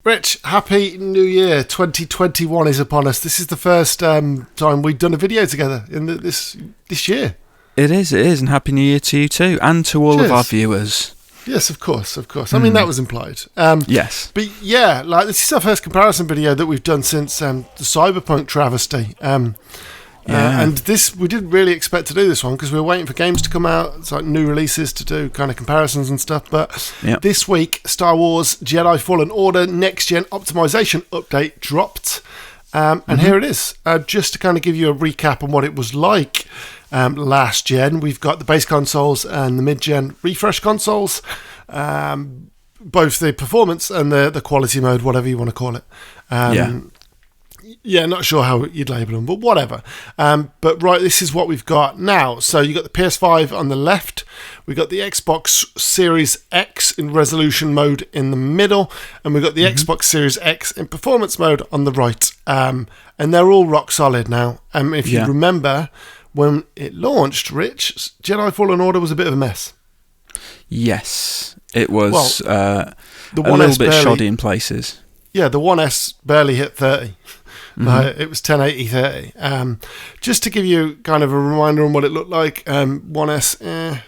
Rich, happy New Year. 2021 is upon us. This is the first time we've done a video together in this year. It is, and happy New Year to you too, and to all of our viewers. Yes, of course. I mean, that was implied. Yes. But yeah, this is our first comparison video that we've done since the Cyberpunk travesty. And this, we didn't really expect to do this one because we were waiting for games to come out. It's like new releases to do kind of comparisons and stuff. But this week, Star Wars Jedi Fallen Order Next Gen Optimization Update dropped. And here it is. Just to kind of give you a recap on what it was like last gen. We've got the base consoles and the mid-gen refresh consoles. Both the performance and the quality mode, whatever you want to call it. Yeah, not sure how you'd label them, but whatever. But right, this is what we've got now. So you got the PS5 on the left. We got the Xbox Series X in resolution mode in the middle, and we've got the Xbox Series X in performance mode on the right. And they're all rock solid now. If you remember, when it launched, Rich, Jedi Fallen Order was a bit of a mess. Yes, it was the a little bit shoddy in places. Yeah, the 1S barely hit 30. It was 1080 30. Just to give you kind of a reminder on what it looked like, 1S,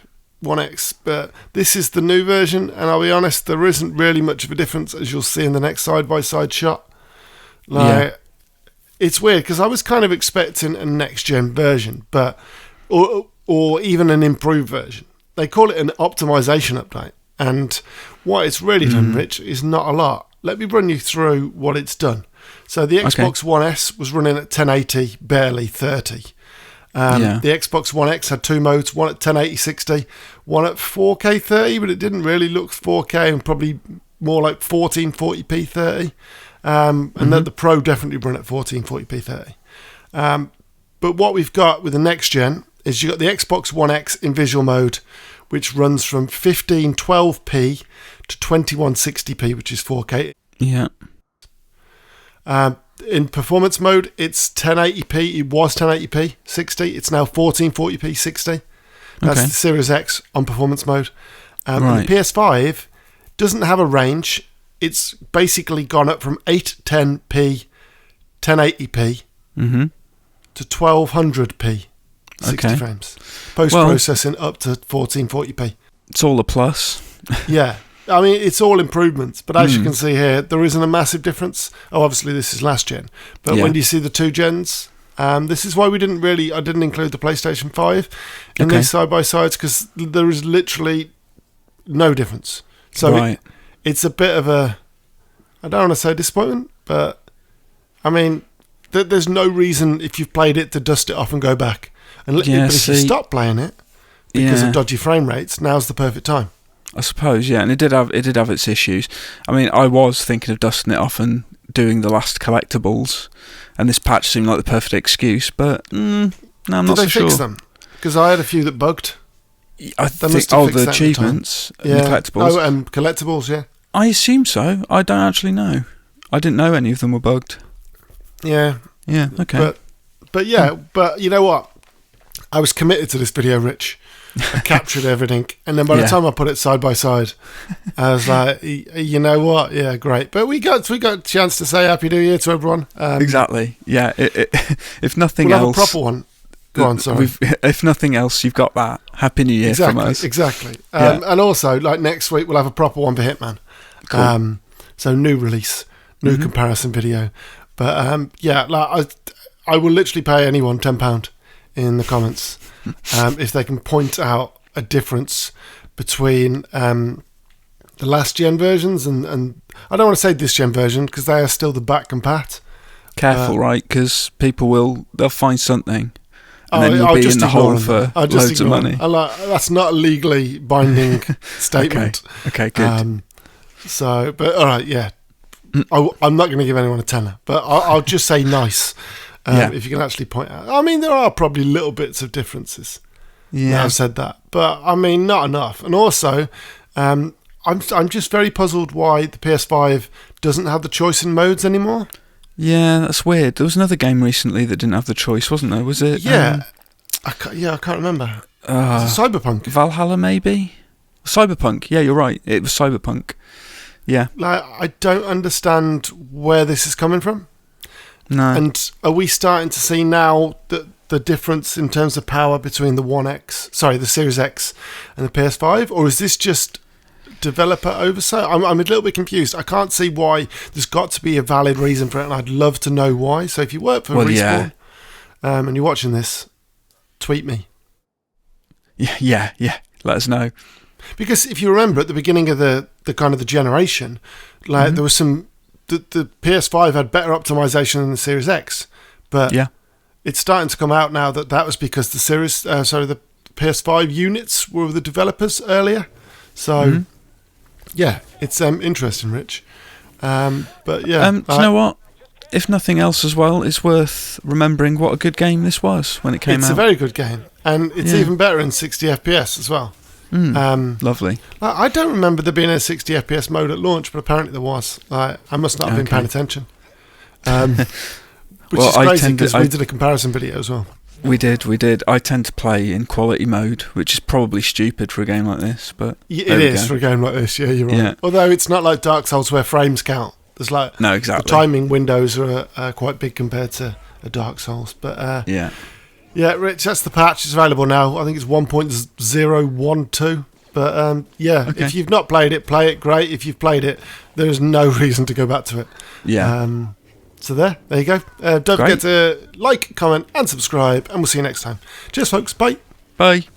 1X, but this is the new version, and I'll be honest, there isn't really much of a difference, as you'll see in the next side-by-side shot. It's weird, because I was kind of expecting a next-gen version, but or even an improved version. They call it an optimization update, and what it's really done, Rich, is not a lot. Let me run you through what it's done. So the Xbox One S was running at 1080, barely 30. The Xbox One X had two modes, one at 1080 60, one at 4K 30, but it didn't really look 4K and probably more like 1440p 30. And then the Pro definitely run at 1440p 30. But what we've got with the next gen is you got the Xbox One X in visual mode, which runs from 1512p to 2160p, which is 4K. Yeah. In performance mode, it's 1080p. It was 1080p 60. It's now 1440p 60. That's the Series X on performance mode. And the PS5 doesn't have a range. It's basically gone up from 810p 1080p to 1200p 60 frames. Post-processing up to 1440p. It's all a plus. Yeah. I mean, it's all improvements, but as you can see here, there isn't a massive difference. Oh, obviously this is last gen, but when you see the two gens, this is why I didn't include the PlayStation 5 in these side-by-sides, because there is literally no difference. So it's a bit of a, I don't want to say disappointment, but I mean, there's no reason if you've played it to dust it off and go back. But if you stop playing it because of dodgy frame rates, now's the perfect time. I suppose, and it did have its issues. I mean, I was thinking of dusting it off and doing the last collectibles, and this patch seemed like the perfect excuse, but no, I'm not so sure. Did they fix them? Because I had a few that bugged. I think, the achievements, and the collectibles. Oh, and collectibles, yeah. I assume so. I don't actually know. I didn't know any of them were bugged. Yeah. Yeah, okay. But you know what? I was committed to this video, Rich. I captured everything, and then by the time I put it side by side, I was like, you know what? Yeah, great. But we got a chance to say Happy New Year to everyone. Exactly. Yeah. If nothing we'll else, have a proper one. Go on, sorry. If nothing else, you've got that. Happy New Year from us. Exactly. And also, like next week, we'll have a proper one for Hitman. Cool. So new release, new comparison video. But I will literally pay anyone £10 in the comments if they can point out a difference between the last gen versions and I don't want to say this gen version because they are still the back compat. Careful, right? Because they'll find something, and then you'll be in the hole for loads of money. That's not a legally binding statement. Okay, good. But all right, yeah. I'm not going to give anyone a tenner, but I'll just say nice. If you can actually point out. I mean, there are probably little bits of differences. Yeah, I've said that, but I mean, not enough. And also, I'm just very puzzled why the PS5 doesn't have the choice in modes anymore. Yeah, that's weird. There was another game recently that didn't have the choice, wasn't there? Was it? Yeah, I can't remember. Was it Cyberpunk? Valhalla, maybe. Cyberpunk. Yeah, you're right. It was Cyberpunk. Yeah. Like, I don't understand where this is coming from. No. And are we starting to see now that the difference in terms of power between the Series X and the PS5, or is this just developer oversight? I'm a little bit confused. I can't see why. There's got to be a valid reason for it, and I'd love to know why. So if you work for Respawn and you're watching this, tweet me. Yeah. Let us know. Because if you remember at the beginning of the kind of the generation, like there was some. The PS5 had better optimization than the Series X, but it's starting to come out now that was because the PS5 units were the developers earlier. So, it's interesting, Rich. But yeah, do you know what? If nothing else, as well, it's worth remembering what a good game this was when it came out. It's a very good game, and it's even better in 60 FPS as well. Lovely. I don't remember there being a 60 FPS mode at launch, but apparently there was. I must not have been paying attention. Which is crazy because we did a comparison video as well. We did. I tend to play in quality mode, which is probably stupid for a game like this, but it is for a game like this. Yeah, you're right. Yeah. Although it's not like Dark Souls where frames count. There's no, exactly. The timing windows are quite big compared to a Dark Souls, but yeah, Rich, that's the patch. It's available now. I think it's 1.012. But if you've not played it, play it. Great. If you've played it, there is no reason to go back to it. Yeah. So there you go. Don't forget to like, comment, and subscribe, and we'll see you next time. Cheers, folks. Bye. Bye.